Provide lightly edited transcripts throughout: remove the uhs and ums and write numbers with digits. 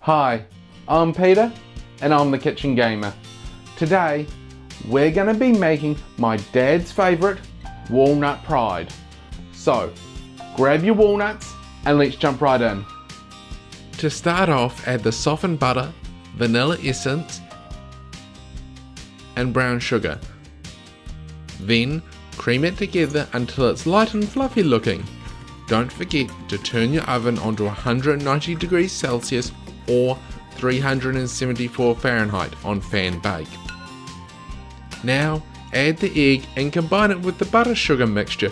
Hi, I'm Peter and I'm the Kitchen Gamer. Today we're going to be making my dad's favourite Walnut Pride. So grab your walnuts and let's jump right in. To start off, add the softened butter, vanilla essence and brown sugar. Then cream it together until it's light and fluffy looking. Don't forget to turn your oven onto 190 degrees Celsius or 374 Fahrenheit on fan bake. Now add the egg and combine it with the butter sugar mixture.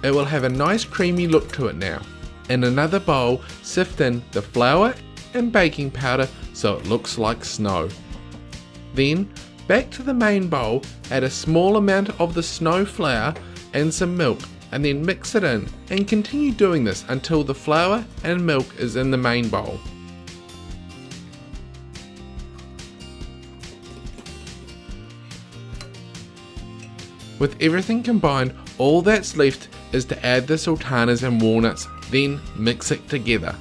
It will have a nice creamy look to it now. In another bowl, sift in the flour and baking powder so it looks like snow. Then back to the main bowl, add a small amount of the snow flour and some milk, and then mix it in and continue doing this until the flour and milk is in the main bowl. With everything combined, all that's left is to add the sultanas and walnuts, then mix it together.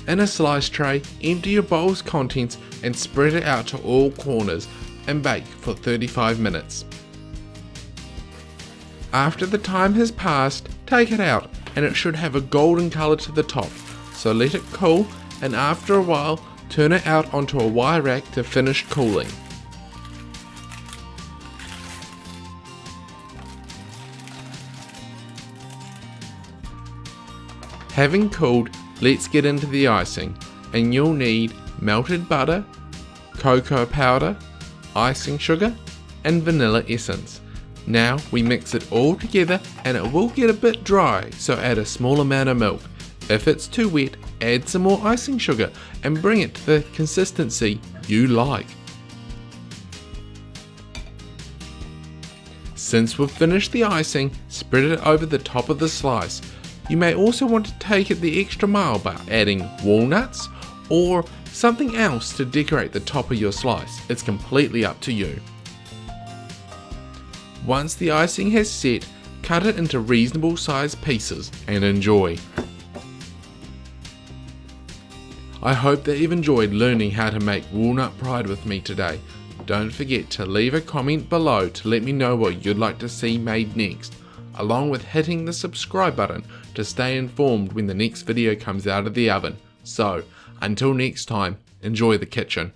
In a slice tray, empty your bowl's contents and spread it out to all corners and bake for 35 minutes. After the time has passed, take it out and it should have a golden colour to the top, so let it cool and after a while turn it out onto a wire rack to finish cooling. Having cooled, let's get into the icing, and you'll need melted butter, cocoa powder, icing sugar and vanilla essence. Now we mix it all together and it will get a bit dry, so add a small amount of milk. If it's too wet, add some more icing sugar and bring it to the consistency you like. Since we've finished the icing, spread it over the top of the slice. You may also want to take it the extra mile by adding walnuts or something else to decorate the top of your slice. It's completely up to you. Once the icing has set, cut it into reasonable sized pieces and enjoy. I hope that you've enjoyed learning how to make Walnut Pride with me today. Don't forget to leave a comment below to let me know what you'd like to see made next, along with hitting the subscribe button to stay informed when the next video comes out of the oven. So, until next time, enjoy the kitchen.